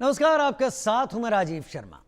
नमस्कार, आपका साथ हूं मैं राजीव शर्मा।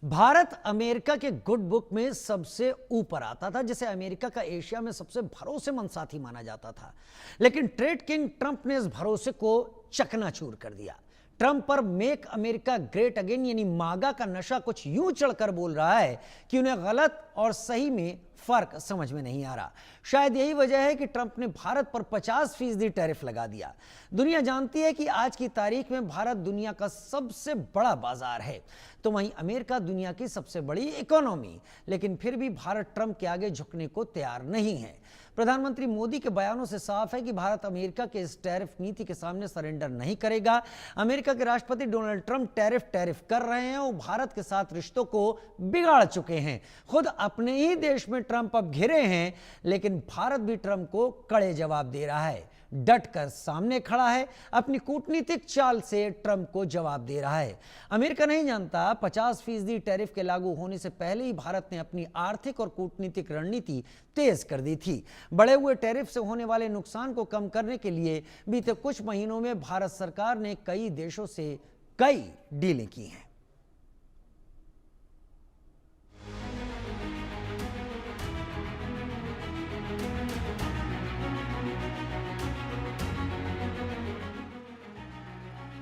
भारत अमेरिका के गुड बुक में सबसे ऊपर आता था, जिसे अमेरिका का एशिया में सबसे भरोसेमंद साथी माना जाता था। लेकिन ट्रेड किंग ट्रंप ने इस भरोसे को चकनाचूर कर दिया। ट्रंप पर मेक अमेरिका ग्रेट अगेन यानी मागा का नशा कुछ यूं चढ़कर बोल रहा है कि उन्हें गलत और सही में फर्क समझ में नहीं आ रहा। शायद यही वजह है कि ट्रंप ने भारत पर 50% टैरिफ लगा दिया। दुनिया जानती है कि आज की तारीख में भारत दुनिया का सबसे बड़ा बाजार है, तो वहीं अमेरिका दुनिया की सबसे बड़ी इकोनॉमी। लेकिन फिर भी भारत ट्रंप के आगे झुकने को तैयार नहीं है। प्रधानमंत्री मोदी के बयानों से साफ है कि भारत अमेरिका के इस टैरिफ नीति के सामने सरेंडर नहीं करेगा। अमेरिका के राष्ट्रपति डोनाल्ड ट्रंप टैरिफ कर रहे हैं और भारत के साथ रिश्तों को बिगाड़ चुके हैं। खुद अपने ही देश में ट्रंप अब घिरे हैं, लेकिन भारत भी ट्रंप को कड़े जवाब दे रहा है। डट कर सामने खड़ा है, अपनी कूटनीतिक चाल से ट्रंप को जवाब दे रहा है। अमेरिका नहीं जानता 50% टैरिफ के लागू होने से पहले ही भारत ने अपनी आर्थिक और कूटनीतिक रणनीति तेज कर दी थी। बढ़े हुए टैरिफ से होने वाले नुकसान को कम करने के लिए बीते कुछ महीनों में भारत सरकार ने कई देशों से कई डीलें की हैं।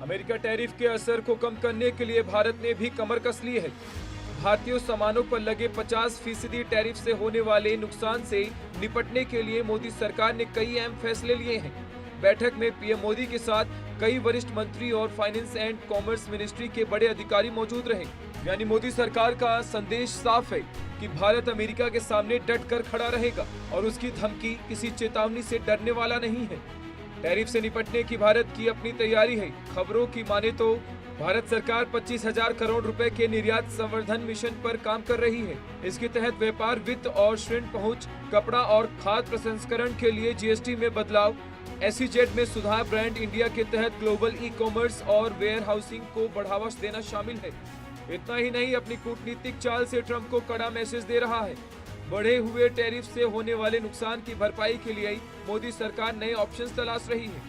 अमेरिका टैरिफ के असर को कम करने के लिए भारत ने भी कमर कस ली है। भारतीय सामानों पर लगे 50% टैरिफ से होने वाले नुकसान से निपटने के लिए मोदी सरकार ने कई अहम फैसले लिए हैं। बैठक में पीएम मोदी के साथ कई वरिष्ठ मंत्री और फाइनेंस एंड कॉमर्स मिनिस्ट्री के बड़े अधिकारी मौजूद रहे। यानी मोदी सरकार का संदेश साफ है कि भारत अमेरिका के सामने डट कर खड़ा रहेगा और उसकी धमकी किसी चेतावनी से डरने वाला नहीं है। टैरिफ से निपटने की भारत की अपनी तैयारी है। खबरों की माने तो भारत सरकार 25,000 करोड़ रुपए के निर्यात संवर्धन मिशन पर काम कर रही है। इसके तहत व्यापार, वित्त और ऋण पहुंच, कपड़ा और खाद्य प्रसंस्करण के लिए जीएसटी में बदलाव, एसईजेड में सुधार, ब्रांड इंडिया के तहत ग्लोबल ई कॉमर्स और वेयर हाउसिंग को बढ़ावा देना शामिल है। इतना ही नहीं, अपनी कूटनीतिक चाल से ट्रंप को कड़ा मैसेज दे रहा है। बढ़े हुए टैरिफ से होने वाले नुकसान की भरपाई के लिए मोदी सरकार नए ऑप्शंस तलाश रही है,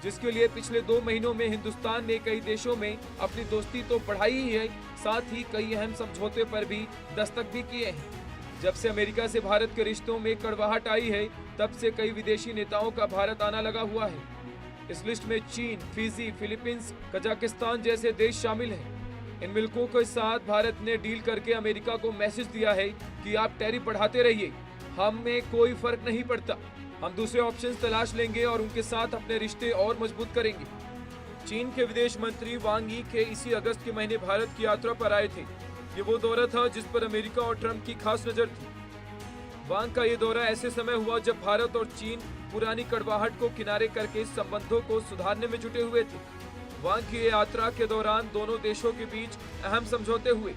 जिसके लिए पिछले 2 महीनों में हिंदुस्तान ने कई देशों में अपनी दोस्ती तो बढ़ाई ही है, साथ ही कई अहम समझौते पर भी दस्तक भी किए हैं। जब से अमेरिका से भारत के रिश्तों में कड़वाहट आई है, तब से कई विदेशी नेताओं का भारत आना लगा हुआ है। इस लिस्ट में चीन, फिजी, फिलीपींस, कजाकिस्तान जैसे देश शामिल हैं। इन मुल्कों के साथ भारत ने डील करके अमेरिका को मैसेज दिया है कि आप टैरिफ बढ़ाते रहिए, हमें कोई फर्क नहीं पड़ता, हम दूसरे ऑप्शंस तलाश लेंगे और उनके साथ अपने रिश्ते और मजबूत करेंगे। चीन के विदेश मंत्री वांग यी के इसी अगस्त के महीने भारत की यात्रा पर आए थे। ये वो दौरा था जिस पर अमेरिका और ट्रंप की खास नजर थी। वांग का ये दौरा ऐसे समय हुआ जब भारत और चीन पुरानी कड़वाहट को किनारे करके संबंधों को सुधारने में जुटे हुए थे। वांग की यात्रा के दौरान दोनों देशों के बीच अहम समझौते हुए।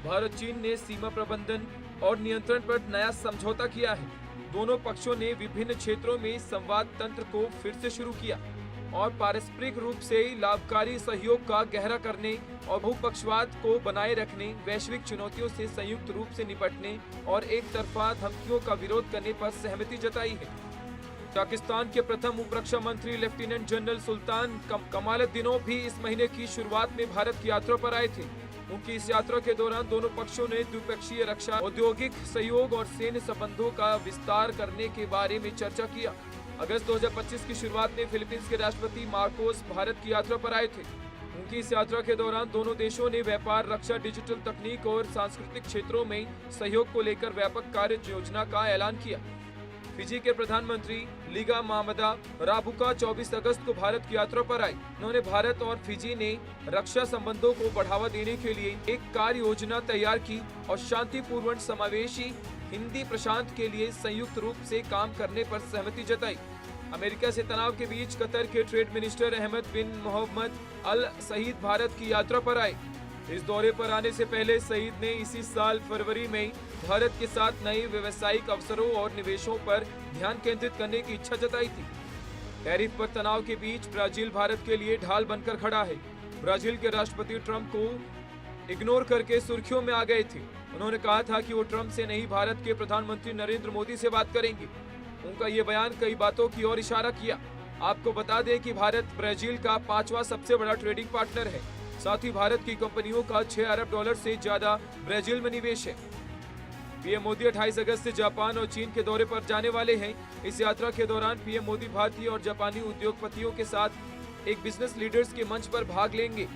भारत चीन ने सीमा प्रबंधन और नियंत्रण पर नया समझौता किया है। दोनों पक्षों ने विभिन्न क्षेत्रों में संवाद तंत्र को फिर से शुरू किया और पारस्परिक रूप से लाभकारी सहयोग का गहरा करने और बहुपक्षवाद को बनाए रखने, वैश्विक चुनौतियों से संयुक्त रूप से निपटने और एक तरफा धमकियों का विरोध करने पर सहमति जताई है। पाकिस्तान के प्रथम उप रक्षा मंत्री लेफ्टिनेंट जनरल सुल्तान कमालुद्दीन भी इस महीने की शुरुआत में भारत की यात्रा पर आए थे। उनकी इस यात्रा के दौरान दोनों पक्षों ने द्विपक्षीय रक्षा, औद्योगिक सहयोग और सैन्य संबंधों का विस्तार करने के बारे में चर्चा किया। अगस्त 2025 की शुरुआत में फिलीपींस के राष्ट्रपति मार्कोस भारत की यात्रा पर आए थे। उनकी इस यात्रा के दौरान दोनों देशों ने व्यापार, रक्षा, डिजिटल तकनीक और सांस्कृतिक क्षेत्रों में सहयोग को लेकर व्यापक कार्य योजना का ऐलान किया। फिजी के प्रधानमंत्री लिगा मामदा राबुका 24 अगस्त को भारत की यात्रा पर आए। उन्होंने भारत और फिजी ने रक्षा संबंधों को बढ़ावा देने के लिए एक कार्य योजना तैयार की और शांतिपूर्ण समावेशी हिंदी प्रशांत के लिए संयुक्त रूप से काम करने पर सहमति जताई। अमेरिका से तनाव के बीच कतर के ट्रेड मिनिस्टर अहमद बिन मोहम्मद अल सईद भारत की यात्रा पर आए। इस दौरे पर आने से पहले सईद ने इसी साल फरवरी में भारत के साथ नए व्यवसायिक अवसरों और निवेशों पर ध्यान केंद्रित करने की इच्छा जताई थी। टैरिफ पर तनाव के बीच ब्राजील भारत के लिए ढाल बनकर खड़ा है। ब्राजील के राष्ट्रपति ट्रंप को इग्नोर करके सुर्खियों में आ गए थे। उन्होंने कहा था कि वो ट्रंप से नहीं, भारत के प्रधानमंत्री नरेंद्र मोदी से बात करेंगे। उनका ये बयान कई बातों की ओर इशारा किया। आपको बता दें कि भारत ब्राजील का 5वां सबसे बड़ा ट्रेडिंग पार्टनर है। साथ ही भारत की कंपनियों का 6 अरब डॉलर से ज्यादा ब्राजील में निवेश है। पीएम मोदी 28 अगस्त से जापान और चीन के दौरे पर जाने वाले हैं। इस यात्रा के दौरान पीएम मोदी भारतीय और जापानी उद्योगपतियों के साथ एक बिजनेस लीडर्स के मंच पर भाग लेंगे,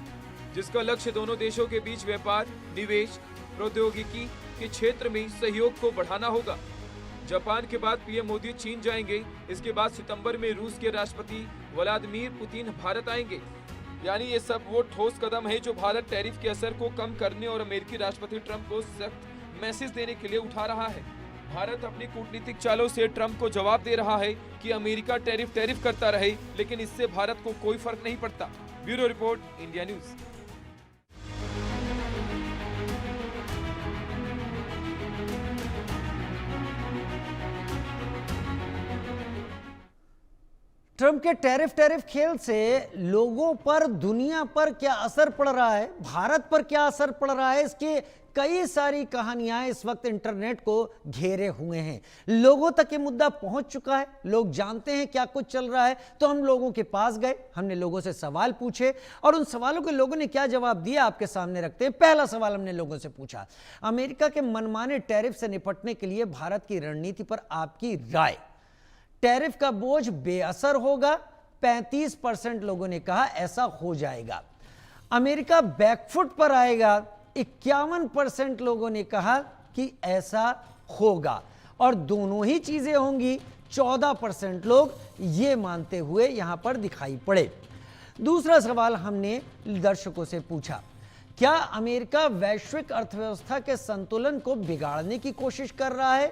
जिसका लक्ष्य दोनों देशों के बीच व्यापार, निवेश, प्रौद्योगिकी के क्षेत्र में सहयोग को बढ़ाना होगा। जापान के बाद पीएम मोदी चीन जाएंगे। इसके बाद सितंबर में रूस के राष्ट्रपति व्लादिमीर पुतिन भारत आएंगे। यानी ये सब वो ठोस कदम है जो भारत टैरिफ के असर को कम करने और अमेरिकी राष्ट्रपति ट्रंप को सख्त मैसेज देने के लिए उठा रहा है। भारत अपनी कूटनीतिक चालों से ट्रंप को जवाब दे रहा है कि अमेरिका टैरिफ करता रहे, लेकिन इससे भारत को कोई फर्क नहीं पड़ता। Bureau report, India news. Trump के टैरिफ खेल से लोगों पर, दुनिया पर क्या असर पड़ रहा है, भारत पर क्या असर पड़ रहा है, इसकी कई सारी कहानियां इस वक्त इंटरनेट को घेरे हुए हैं। लोगों तक ये मुद्दा पहुंच चुका है, लोग जानते हैं क्या कुछ चल रहा है। तो हम लोगों के पास गए, हमने लोगों से सवाल पूछे और उन सवालों के लोगों ने क्या जवाब दिया आपके सामने रखते हैं। पहला सवाल हमने लोगों से पूछा, अमेरिका के मनमाने टैरिफ से निपटने के लिए भारत की रणनीति पर आपकी राय। टैरिफ का बोझ बेअसर होगा, 35% लोगों ने कहा ऐसा हो जाएगा। अमेरिका बैकफुट पर आएगा, 51% लोगों ने कहा कि ऐसा होगा। और दोनों ही चीजें होंगी, 14% लोग ये मानते हुए यहां पर दिखाई पड़े। दूसरा सवाल हमने दर्शकों से पूछा, क्या अमेरिका वैश्विक अर्थव्यवस्था के संतुलन को बिगाड़ने की कोशिश कर रहा है?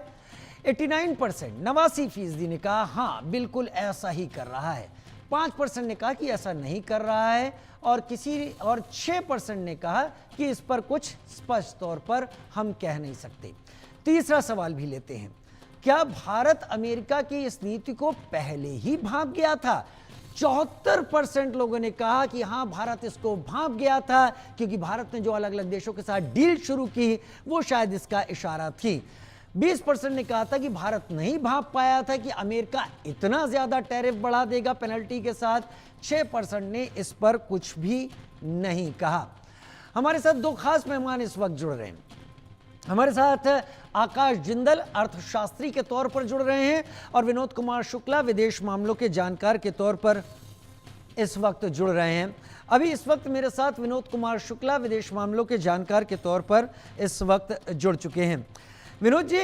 89%, 89% ने कहा हाँ बिल्कुल ऐसा ही कर रहा है। 5% ने कहा कि ऐसा नहीं कर रहा है और 6% ने कहा कि इस पर कुछ स्पष्ट तौर पर हम कह नहीं सकते। तीसरा सवाल भी लेते हैं, क्या भारत अमेरिका की इस नीति को पहले ही भांप गया था? 74% लोगों ने कहा कि हाँ भारत इसको भांप गया था, क्योंकि भारत ने जो अलग अलग देशों के साथ डील शुरू की वो शायद इसका इशारा थी। 20% ने कहा था कि भारत नहीं भांप पाया था कि अमेरिका इतना ज्यादा टैरिफ बढ़ा देगा पेनल्टी के साथ। 6% ने इस पर कुछ भी नहीं कहा। हमारे साथ दो खास मेहमान इस वक्त जुड़ रहे हैं। हमारे साथ आकाश जिंदल अर्थशास्त्री के तौर पर जुड़ रहे हैं और विनोद कुमार शुक्ला विदेश मामलों के जानकार के तौर पर इस वक्त जुड़ रहे हैं। अभी इस वक्त मेरे साथ विनोद कुमार शुक्ला विदेश मामलों के जानकार के तौर पर इस वक्त जुड़ चुके हैं। विनोद जी,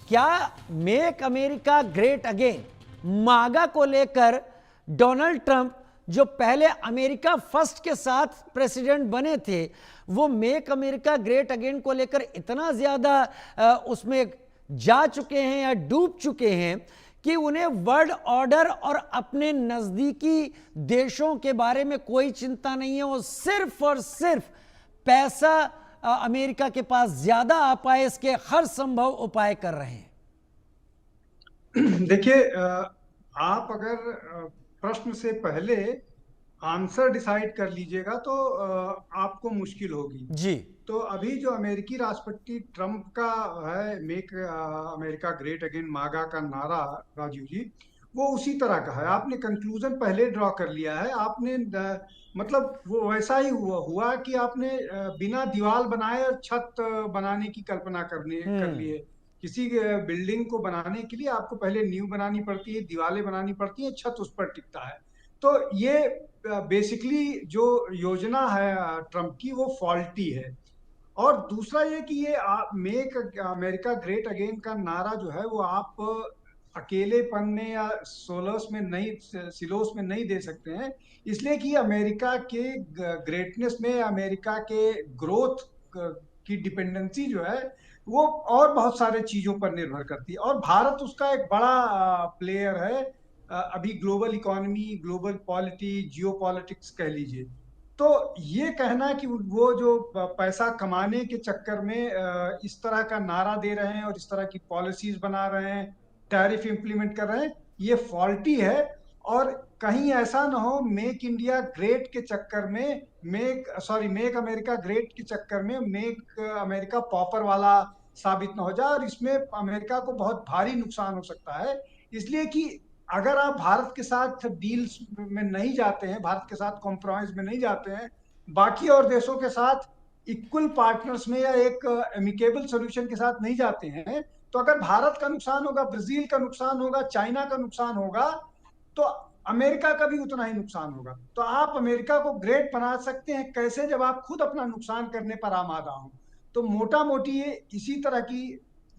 क्या मेक अमेरिका ग्रेट अगेन, मागा को लेकर डोनाल्ड ट्रंप जो पहले अमेरिका फर्स्ट के साथ प्रेसिडेंट बने थे, वो मेक अमेरिका ग्रेट अगेन को लेकर इतना ज्यादा उसमें जा चुके हैं या डूब चुके हैं कि उन्हें वर्ल्ड ऑर्डर और अपने नजदीकी देशों के बारे में कोई चिंता नहीं है। वो सिर्फ और सिर्फ पैसा अमेरिका के पास ज्यादा आ पाए इसके हर संभव उपाय कर रहे हैं। देखिए, आप अगर प्रश्न से पहले आंसर डिसाइड कर लीजिएगा तो आपको मुश्किल होगी जी। तो अभी जो अमेरिकी राष्ट्रपति ट्रंप का है मेक अमेरिका ग्रेट अगेन मागा का नारा, राजीव जी, वो उसी तरह का है। आपने कंक्लूजन पहले ड्रॉ कर लिया है। आपने मतलब वो वैसा ही हुआ कि आपने बिना दीवार बनाए और छत बनाने की कल्पना कर ली है। किसी बिल्डिंग को बनाने के लिए आपको पहले नींव बनानी पड़ती है, दीवारें बनानी पड़ती है, छत उस पर टिकता है। तो ये बेसिकली जो योजना है ट्रंप की वो फॉल्टी है। और दूसरा ये कि ये मेक अमेरिका ग्रेट अगेन का नारा जो है वो आप अकेलेपन में या सिलोस में नहीं दे सकते हैं, इसलिए कि अमेरिका के ग्रेटनेस में, अमेरिका के ग्रोथ की डिपेंडेंसी जो है वो और बहुत सारे चीजों पर निर्भर करती है। और भारत उसका एक बड़ा प्लेयर है अभी ग्लोबल इकोनॉमी, ग्लोबल पॉलिटी, जियो पॉलिटिक्स कह लीजिए। तो ये कहना कि वो जो पैसा कमाने के चक्कर में इस तरह का नारा दे रहे हैं और इस तरह की पॉलिसीज बना रहे हैं, टैरिफ इंप्लीमेंट कर रहे हैं, ये फॉल्टी है। और कहीं ऐसा ना हो मेक इंडिया ग्रेट के चक्कर में, मेक अमेरिका ग्रेट के चक्कर में मेक अमेरिका पॉपर वाला साबित ना हो जाए और इसमें अमेरिका को बहुत भारी नुकसान हो सकता है। इसलिए कि अगर आप भारत के साथ डील्स में नहीं जाते हैं, भारत के साथ कॉम्प्रोमाइज में नहीं जाते हैं, बाकी और देशों के साथ इक्वल पार्टनर्स में या एक एमिकेबल सोल्यूशन के साथ नहीं जाते हैं, तो अगर भारत का नुकसान होगा, ब्राजील का नुकसान होगा, चाइना का नुकसान होगा, तो अमेरिका का भी उतना ही नुकसान होगा। तो आप अमेरिका को ग्रेट बना सकते हैं कैसे, जब आप खुद अपना नुकसान करने पर आमादा हो। तो मोटा मोटी ये इसी तरह की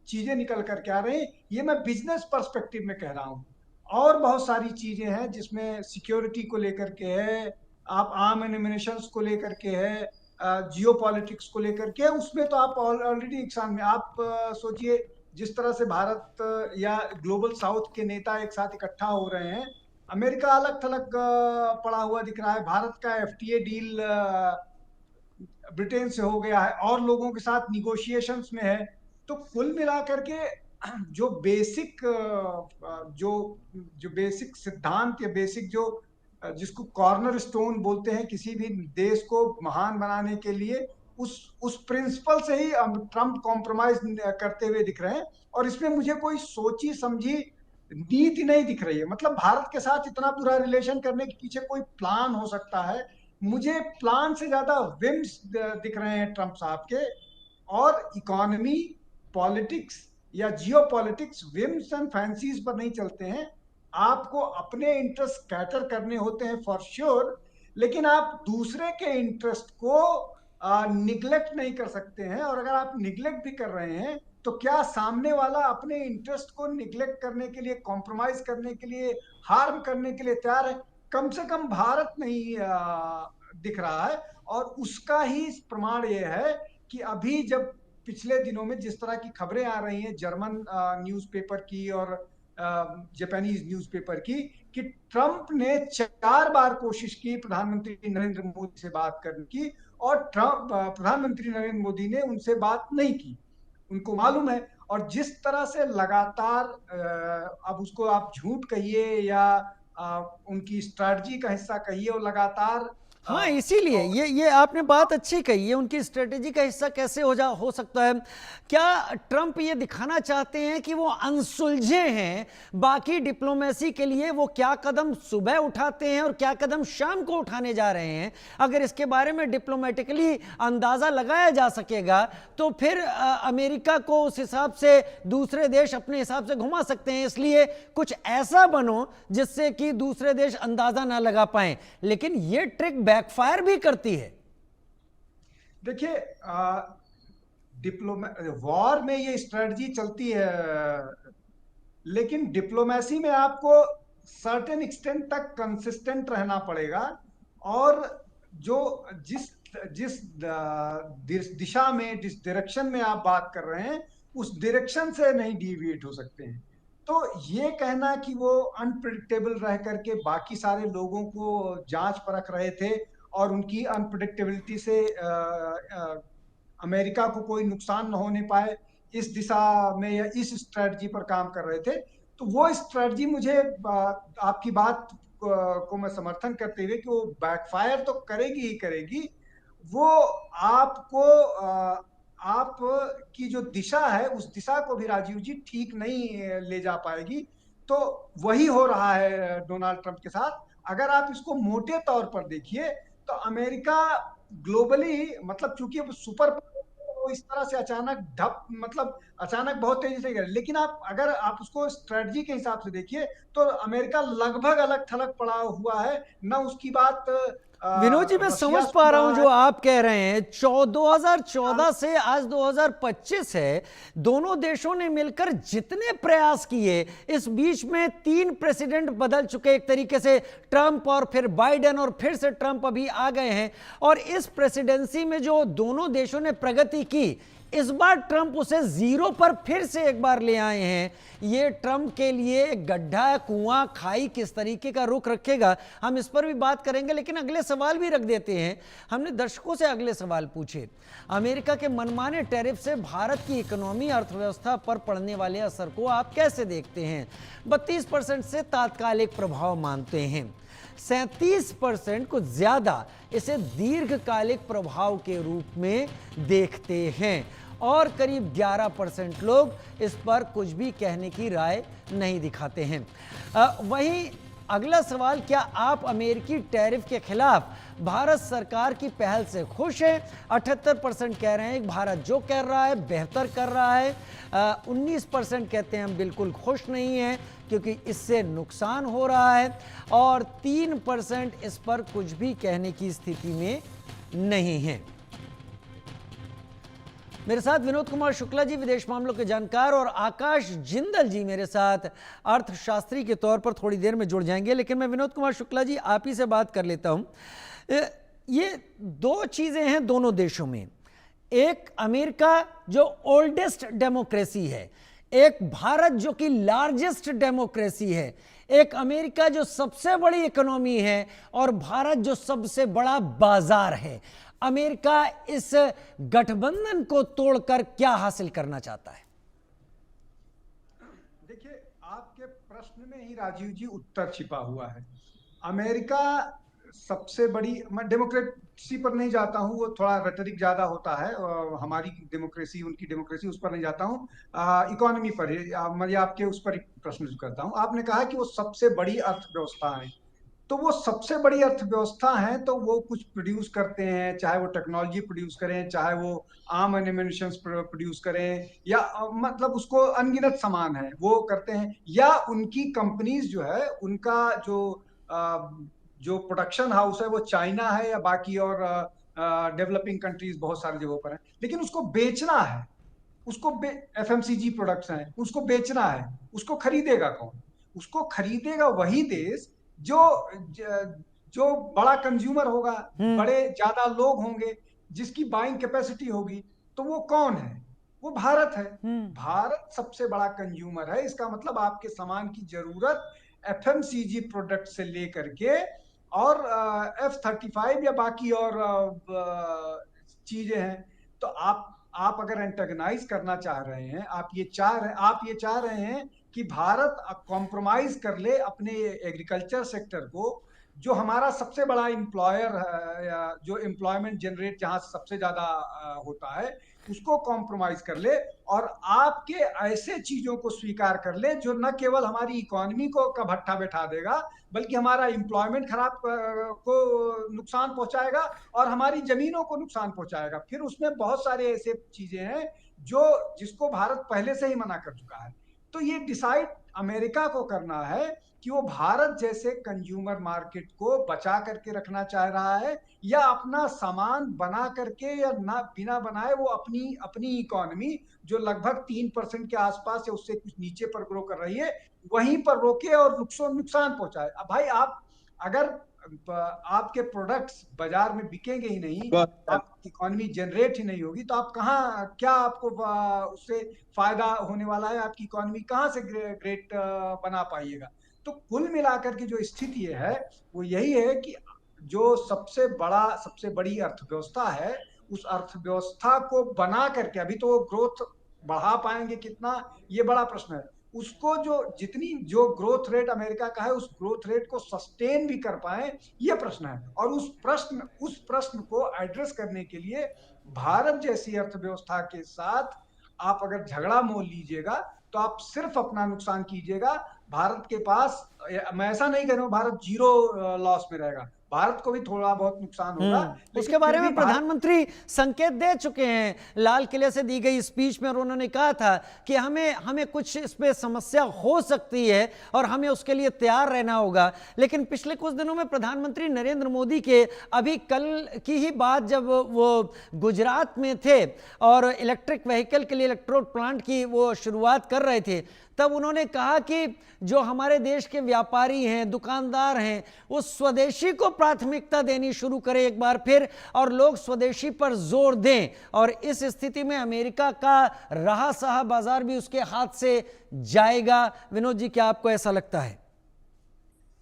चीजें निकल करके आ रही हैं। ये मैं बिजनेस पर्सपेक्टिव में कह रहा हूँ। और बहुत सारी चीजें हैं जिसमें सिक्योरिटी को लेकर के है, आप आर्म एनिमिनेशन को लेकर के है, जियो पॉलिटिक्स को लेकर के, उसमें तो आप ऑलरेडी एक साथ में आप सोचिए, जिस तरह से भारत या ग्लोबल साउथ के नेता एक साथ इकट्ठा हो रहे हैं, अमेरिका अलग थलग पड़ा हुआ दिख रहा है, भारत का एफटीए डील ब्रिटेन से हो गया है और लोगों के साथ निगोशिएशंस में है। तो कुल मिलाकर के जो बेसिक जो जो बेसिक सिद्धांत या बेसिक जो जिसको कॉर्नर स्टोन बोलते हैं किसी भी देश को महान बनाने के लिए, उस प्रिंसिपल से ही ट्रम्प कॉम्प्रोमाइज करते हुए दिख रहे हैं। और इसमें मुझे कोई सोची समझी नीति नहीं दिख रही है। मतलब भारत के साथ इतना बुरा रिलेशन करने के पीछे कोई प्लान हो सकता है, मुझे प्लान से ज्यादा विम्स दिख रहे हैं ट्रम्प साहब के। और इकोनॉमी, पॉलिटिक्स या geopolitics whims and fancies पर नहीं चलते हैं। आपको अपने इंटरेस्ट कैटर करने होते हैं फॉर श्योर, लेकिन आप दूसरे के इंटरेस्ट को निग्लेक्ट नहीं कर सकते हैं। और अगर आप निग्लेक्ट भी कर रहे हैं, तो क्या सामने वाला अपने इंटरेस्ट को निग्लेक्ट करने के लिए, कॉम्प्रोमाइज करने के लिए, हार्म करने के लिए तैयार है? कम से कम भारत नहीं दिख रहा है। और उसका ही प्रमाण ये है कि अभी जब पिछले दिनों में जिस तरह की खबरें आ रही हैं जर्मन न्यूज़पेपर की और जापानीज न्यूज़पेपर की, कि ट्रंप ने 4 बार कोशिश की प्रधानमंत्री नरेंद्र मोदी से बात करने की, और प्रधानमंत्री नरेंद्र मोदी ने उनसे बात नहीं की, उनको मालूम है। और जिस तरह से लगातार अब उसको आप झूठ कहिए या उनकी स्ट्रैटेजी का हिस्सा कहिए, और लगातार हाँ, इसीलिए ये आपने बात अच्छी कही है। उनकी स्ट्रेटेजी का हिस्सा कैसे हो सकता है? क्या ट्रंप ये दिखाना चाहते हैं कि वो अनसुलझे हैं? बाकी डिप्लोमेसी के लिए वो क्या कदम सुबह उठाते हैं और क्या कदम शाम को उठाने जा रहे हैं, अगर इसके बारे में डिप्लोमेटिकली अंदाजा लगाया जा सकेगा, तो फिर अमेरिका को उस हिसाब से दूसरे देश अपने हिसाब से घुमा सकते हैं। इसलिए कुछ ऐसा बनो जिससे कि दूसरे देश अंदाजा ना लगा पाए। लेकिन ये ट्रिक बैकफायर भी करती है। देखिए, वॉर में ये स्ट्रेटजी चलती है, लेकिन डिप्लोमेसी में आपको सर्टेन एक्सटेंट तक कंसिस्टेंट रहना पड़ेगा। और जो जिस जिस दिशा में, जिस डायरेक्शन में आप बात कर रहे हैं, उस डायरेक्शन से नहीं डिविएट हो सकते हैं। तो ये कहना कि वो अनप्रिडिक्टेबल रह करके बाकी सारे लोगों को जांच परख रहे थे और उनकी अनप्रिडिक्टेबिलिटी से अमेरिका को कोई नुकसान न होने पाए, इस दिशा में या इस स्ट्रेटजी पर काम कर रहे थे, तो वो स्ट्रेटजी मुझे आपकी बात को मैं समर्थन करते हुए कि वो बैकफायर तो करेगी ही करेगी। वो आपको आप की जो दिशा है, उस दिशा को भी राजीव जी ठीक नहीं ले जा पाएगी। तो वही हो रहा है डोनाल्ड ट्रंप के साथ। अगर आप इसको मोटे तौर पर देखिए, तो अमेरिका ग्लोबली, मतलब चूंकि अब सुपर वो इस तरह से अचानक मतलब अचानक बहुत तेजी से गिरा, लेकिन अगर आप उसको स्ट्रेटजी के हिसाब से देखिए, तो अमेरिका लगभग अलग थलग पड़ा हुआ है। न उसकी बात विनोद जी, मैं समझ पा रहा हूं जो आप कह रहे हैं। 2014 से आज 2025 है, दोनों देशों ने मिलकर जितने प्रयास किए, इस बीच में 3 प्रेसिडेंट बदल चुके, एक तरीके से ट्रंप और फिर बाइडेन और फिर से ट्रंप अभी आ गए हैं। और इस प्रेसिडेंसी में जो दोनों देशों ने प्रगति की, इस बार ट्रंप उसे 0 पर फिर से एक बार ले आए हैं। ये ट्रंप के लिए गड्ढा, कुआं, खाई किस तरीके का रुख रखेगा, हम इस पर भी बात करेंगे। लेकिन अगले सवाल भी रख देते हैं। हमने दर्शकों से अगले सवाल पूछे। अमेरिका के मनमाने टैरिफ से भारत की इकोनॉमी, अर्थव्यवस्था पर पड़ने वाले असर को आप कैसे देखते हैं? 32% से तात्कालिक प्रभाव मानते हैं, 37% कुछ ज्यादा इसे दीर्घकालिक प्रभाव के रूप में देखते हैं, और करीब 11% लोग इस पर कुछ भी कहने की राय नहीं दिखाते हैं। वहीं अगला सवाल, क्या आप अमेरिकी टैरिफ के खिलाफ भारत सरकार की पहल से खुश हैं? 78% कह रहे हैं भारत जो कर रहा है बेहतर कर रहा है। 19% कहते हैं हम बिल्कुल खुश नहीं हैं क्योंकि इससे नुकसान हो रहा है, और 3% इस पर कुछ भी कहने की स्थिति में नहीं है। मेरे साथ विनोद कुमार शुक्ला जी, विदेश मामलों के जानकार, और आकाश जिंदल जी मेरे साथ अर्थशास्त्री के तौर पर थोड़ी देर में जुड़ जाएंगे। लेकिन मैं विनोद कुमार शुक्ला जी आप ही से बात कर लेता हूं। ये दो चीजें हैं दोनों देशों में, एक अमेरिका जो ओल्डेस्ट डेमोक्रेसी है, एक भारत जो कि लार्जेस्ट डेमोक्रेसी है। एक अमेरिका जो सबसे बड़ी इकोनॉमी है और भारत जो सबसे बड़ा बाजार है। अमेरिका इस गठबंधन को तोड़कर क्या हासिल करना चाहता है? देखिए, आपके प्रश्न में ही राजीव जी उत्तर छिपा हुआ है। अमेरिका सबसे बड़ी, मैं डेमोक्रेसी पर नहीं जाता हूं, वो थोड़ा रेटरिक ज्यादा होता है, हमारी डेमोक्रेसी उनकी डेमोक्रेसी उस पर नहीं जाता हूं, इकोनॉमी पर ही मैं आपके उस पर प्रश्न करता हूं। आपने कहा कि वो सबसे बड़ी अर्थव्यवस्था है, तो वो सबसे बड़ी अर्थव्यवस्था है तो वो कुछ प्रोड्यूस करते हैं, चाहे वो टेक्नोलॉजी प्रोड्यूस करें, चाहे वो आर्म एनिमेशन प्रोड्यूस करें, या मतलब उसको अनगिनत सामान है वो करते हैं, या उनकी कंपनीज जो है उनका जो प्रोडक्शन हाउस है वो चाइना है या बाकी और डेवलपिंग कंट्रीज बहुत सारी जगहों पर है, लेकिन उसको बेचना है, उसको एफएमसीजी प्रोडक्ट्स हैं, उसको बेचना है, उसको खरीदेगा कौन? उसको खरीदेगा वही देश जो जो बड़ा कंज्यूमर होगा, बड़े ज्यादा लोग होंगे, जिसकी बाइंग कैपेसिटी होगी। तो वो कौन है? वो भारत है। भारत सबसे बड़ा कंज्यूमर है। इसका मतलब आपके सामान की जरूरत एफएमसीजी प्रोडक्ट से लेकर के और F-35 या बाकी और चीजें हैं। तो आप अगर एंटेगनाइज करना चाह रहे हैं, आप ये चाह रहे हैं कि भारत कॉम्प्रोमाइज कर ले अपने एग्रीकल्चर सेक्टर को, जो हमारा सबसे बड़ा एम्प्लॉयर है, जो एम्प्लॉयमेंट जनरेट जहां सबसे ज्यादा होता है, उसको कॉम्प्रोमाइज कर ले, और आपके ऐसे चीजों को स्वीकार कर ले जो न केवल हमारी इकोनॉमी को का भट्ठा बैठा देगा, बल्कि हमारा एम्प्लॉयमेंट खराब को नुकसान पहुंचाएगा और हमारी जमीनों को नुकसान पहुंचाएगा। फिर उसमें बहुत सारे ऐसे चीजें हैं जिसको भारत पहले से ही मना कर चुका है। तो ये डिसाइड अमेरिका को करना है कि वो भारत जैसे कंज्यूमर मार्केट को बचा करके रखना चाह रहा है, या अपना सामान बना करके या ना बिना बनाए वो अपनी इकोनॉमी जो लगभग 3% के आसपास या उससे कुछ नीचे पर ग्रो कर रही है, वहीं पर रोके और नुकसान पहुंचाए। अब भाई, आप अगर आपके प्रोडक्ट्स बाजार में बिकेंगे ही नहीं, आपकी इकोनॉमी जनरेट ही नहीं होगी, तो आप कहाँ, क्या आपको उससे फायदा होने वाला है? आपकी इकोनॉमी कहाँ से ग्रेट बना पाइएगा? तो कुल मिलाकर के जो स्थिति है वो यही है कि जो सबसे बड़ी अर्थव्यवस्था है, उस अर्थव्यवस्था को बना करके, अभी तो ग्रोथ बढ़ा पाएंगे कितना, ये बड़ा प्रश्न है। उसको जो ग्रोथ रेट अमेरिका का है, उस ग्रोथ रेट को सस्टेन भी कर पाए, ये प्रश्न है। और उस प्रश्न को एड्रेस करने के लिए भारत जैसी अर्थव्यवस्था के साथ आप अगर झगड़ा मोल लीजिएगा तो आप सिर्फ अपना नुकसान कीजिएगा। भारत के पास, मैं ऐसा नहीं कह रहा हूं भारत जीरो लॉस में रहेगा, भारत को भी थोड़ा बहुत नुकसान होगा। उसके बारे में प्रधानमंत्री संकेत दे चुके हैं लाल किले से दी गई स्पीच में, और उन्होंने कहा था कि हमें कुछ इस पे समस्या हो सकती है और हमें उसके लिए तैयार रहना होगा। लेकिन पिछले कुछ दिनों में प्रधानमंत्री नरेंद्र मोदी के, अभी कल की ही बात, जब वो गुजरात में थे और इलेक्ट्रिक व्हीकल के लिए इलेक्ट्रोड प्लांट की वो शुरुआत कर रहे थे, तब उन्होंने कहा कि जो हमारे देश के व्यापारी हैं, दुकानदार हैं, वो स्वदेशी को प्राथमिकता देनी शुरू करें एक बार फिर, और लोग स्वदेशी पर जोर दें। और इस स्थिति में अमेरिका का रहा सहा बाजार भी उसके हाथ से जाएगा। विनोद जी, क्या आपको ऐसा लगता है?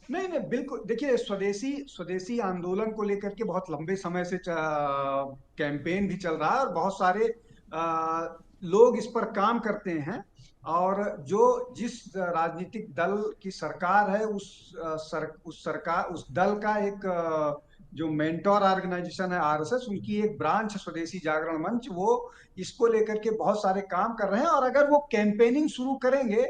नहीं, बिल्कुल। देखिए, स्वदेशी आंदोलन को लेकर के बहुत लंबे समय से कैंपेन भी चल रहा है और बहुत सारे लोग इस पर काम करते हैं, और जिस राजनीतिक दल की सरकार है, उस दल का एक जो मेंटोर ऑर्गेनाइजेशन है आरएसएस, उनकी एक ब्रांच स्वदेशी जागरण मंच, वो इसको लेकर के बहुत सारे काम कर रहे हैं। और अगर वो कैंपेनिंग शुरू करेंगे,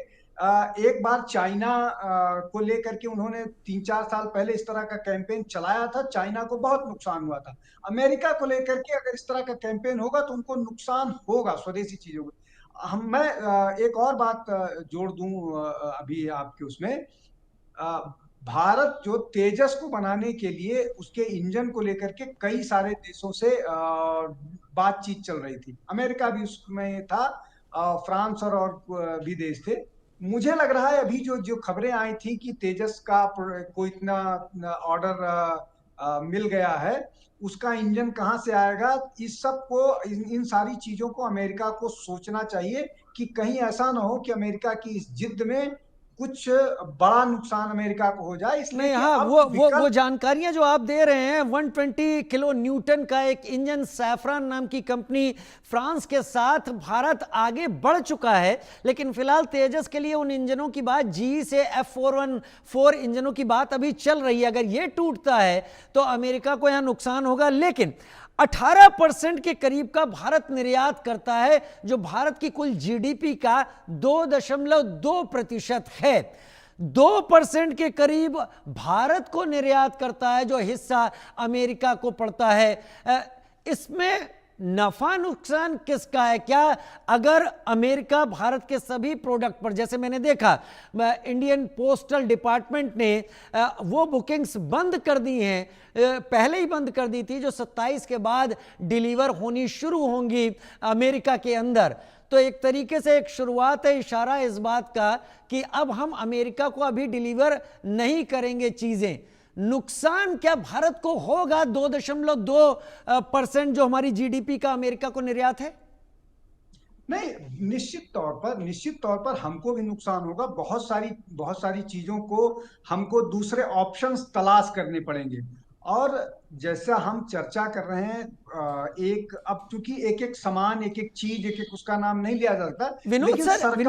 एक बार चाइना को लेकर के उन्होंने 3-4 साल पहले इस तरह का कैंपेन चलाया था, चाइना को बहुत नुकसान हुआ था। अमेरिका को लेकर के अगर इस तरह का कैंपेन होगा तो उनको नुकसान होगा स्वदेशी चीजों को। मैं एक और बात जोड़ दूं अभी आपके उसमें, भारत जो तेजस को बनाने के लिए उसके इंजन को लेकर के कई सारे देशों से बातचीत चल रही थी। अमेरिका भी उसमें था, फ्रांस और भी देश थे। मुझे लग रहा है अभी जो जो खबरें आई थी कि तेजस का कोई इतना ऑर्डर मिल गया है, उसका इंजन कहाँ से आएगा, इस सब को इन सारी चीजों को अमेरिका को सोचना चाहिए कि कहीं ऐसा ना हो कि अमेरिका की इस जिद में कुछ बड़ा नुकसान अमेरिका को हो जाए। इसलिए नहीं, कि हाँ, अब वो जानकारियां जो आप दे रहे हैं, 120 किलो न्यूटन का एक इंजन सैफरन नाम की कंपनी फ्रांस के साथ भारत आगे बढ़ चुका है, लेकिन फिलहाल तेजस के लिए उन इंजनों की बात, जी से F414 इंजनों की बात अभी चल रही है। अगर ये टूटता है तो अमेरिका को यहां नुकसान होगा। लेकिन 18% के करीब का भारत निर्यात करता है, जो भारत की कुल जीडीपी का 2.2% है। 2% के करीब भारत को निर्यात करता है, जो हिस्सा अमेरिका को पड़ता है। इसमें नफा नुकसान किसका है? क्या अगर अमेरिका भारत के सभी प्रोडक्ट पर, जैसे मैंने देखा इंडियन पोस्टल डिपार्टमेंट ने वो बुकिंग्स बंद कर दी हैं, पहले ही बंद कर दी थी, जो 27 के बाद डिलीवर होनी शुरू होंगी अमेरिका के अंदर, तो एक तरीके से एक शुरुआत है, इशारा इस बात का कि अब हम अमेरिका को अभी डिलीवर नहीं करेंगे चीजें। नुकसान क्या भारत को होगा? 2.2% जो हमारी जीडीपी का अमेरिका को निर्यात है। नहीं, निश्चित तौर पर हमको भी नुकसान होगा। बहुत सारी चीजों को हमको दूसरे ऑप्शंस तलाश करने पड़ेंगे। और जैसा हम चर्चा कर रहे हैं, अब चूंकि एक एक सामान, एक एक चीज, एक एक उसका नाम नहीं लिया जा सकता, विनोद लेकिन सर, ये उन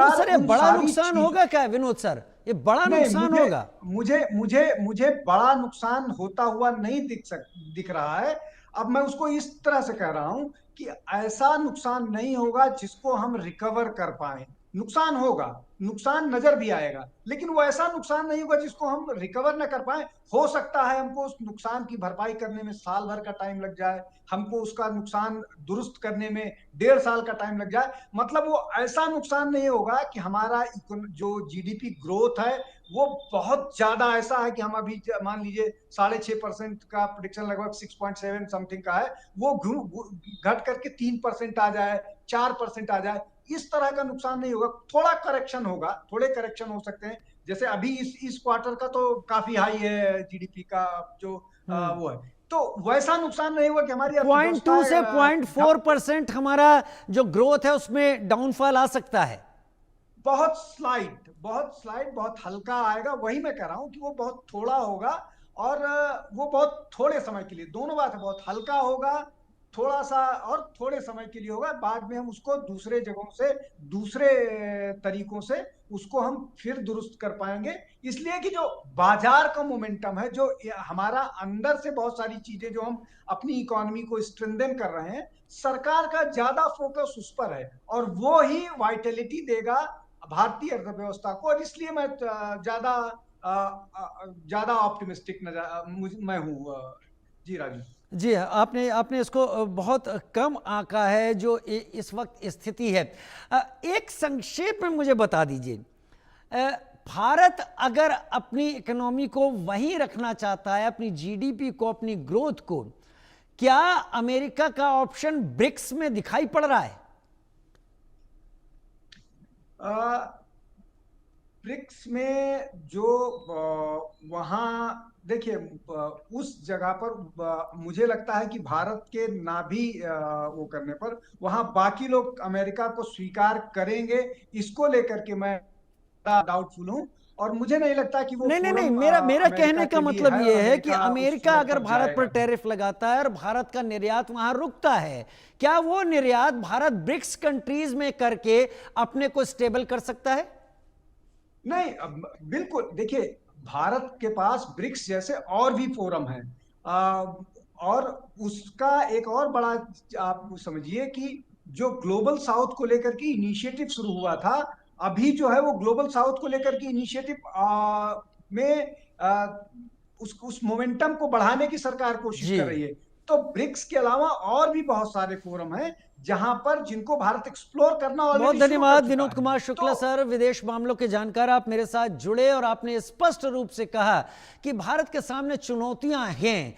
बड़ा सारी नुकसान चीज होगा क्या? विनोद सर, ये बड़ा नहीं, नुकसान होगा? मुझे बड़ा नुकसान होता हुआ नहीं दिख रहा है। अब मैं उसको इस तरह से कह रहा हूं कि ऐसा नुकसान नहीं होगा जिसको हम रिकवर कर पाए। नुकसान होगा, नुकसान नजर भी आएगा, लेकिन वो ऐसा नुकसान नहीं होगा जिसको हम रिकवर न कर पाए। हो सकता है हमको उस नुकसान की भरपाई करने में साल भर का टाइम लग जाए, हमको उसका नुकसान दुरुस्त करने में 1.5 साल का टाइम लग जाए। मतलब वो ऐसा नुकसान नहीं होगा कि हमारा जो जीडीपी ग्रोथ है वो बहुत ज्यादा ऐसा है कि हम अभी मान लीजिए 6.5% का प्रेडिक्शन, लगभग 6.7 समथिंग का है, वो घट करके 3% आ जाए, 4% आ जाए। इस तरह का नुकसान नहीं होगा। थोड़ा करेक्शन होगा, थोड़े करेक्शन हो सकते हैं। जैसे अभी इस क्वार्टर का तो काफी हाई है जीडीपी का जो वो है, तो वैसा नुकसान नहीं हुआ कि हमारी 0.2 से अर्थव्यवस्था 0.4% हमारा जो ग्रोथ है उसमें डाउनफॉल आ सकता है। बहुत स्लाइड, बहुत हल्का आएगा। वही मैं कह रहा हूं कि वो बहुत थोड़ा होगा और वो बहुत थोड़े समय के लिए, दोनों बात है, बहुत हल्का होगा थोड़ा सा और थोड़े समय के लिए होगा। बाद में हम उसको दूसरे जगहों से, दूसरे तरीकों से उसको हम फिर दुरुस्त कर पाएंगे। इसलिए कि जो बाजार का मोमेंटम है, जो हमारा अंदर से बहुत सारी चीजें जो हम अपनी इकोनॉमी को स्ट्रेंथन कर रहे हैं, सरकार का ज्यादा फोकस उस पर है और वो ही वाइटलिटी देगा भारतीय अर्थव्यवस्था को। और इसलिए मैं ज्यादा ऑप्टिमिस्टिक मैं हूँ। जी राजू जी, आपने इसको बहुत कम आंका है जो इस वक्त स्थिति है। एक संक्षेप में मुझे बता दीजिए, भारत अगर अपनी इकोनॉमी को वहीं रखना चाहता है, अपनी जीडीपी को, अपनी ग्रोथ को, क्या अमेरिका का ऑप्शन ब्रिक्स में दिखाई पड़ रहा है? ब्रिक्स में जो वहां देखिए, उस जगह पर मुझे लगता है कि भारत के ना भी वो करने पर वहां बाकी लोग अमेरिका को स्वीकार करेंगे, इसको लेकर के मैं डाउटफुल हूं। और मुझे नहीं लगता कि वो नहीं, फोरम मेरा कहने अमेरिका का के लिए मतलब है ये और है कि उस अमेरिका लेवल अगर पर भारत पर जाएगा। टैरिफ लगाता है और भारत का निर्यात वहां रुकता है, क्या वो निर्यात भारत ब्रिक्स कंट्रीज में करके अपने को स्टेबल कर सकता है? नहीं, बिल्कुल। देखिए, भारत के पास ब्रिक्स जैसे और भी फोरम हैं, और उसका एक और बड़ा आप समझिए कि जो ग्लोबल साउथ को लेकर के इनिशिएटिव शुरू हुआ था, अभी जो है वो ग्लोबल साउथ को लेकर के इनिशिएटिव में उस मोमेंटम को बढ़ाने की सरकार कोशिश जी। कर रही है। तो ब्रिक्स के अलावा और भी बहुत सारे फोरम हैं जहां पर जिनको भारत एक्सप्लोर करना बहुत ऑलरेडी शुरू कर धन्यवाद चुका विनोद है। कुमार शुक्ला तो सर, विदेश मामलों के जानकार। आप मेरे साथ जुड़े और आपने स्पष्ट रूप से कहा कि भारत के सामने चुनौतियां हैं,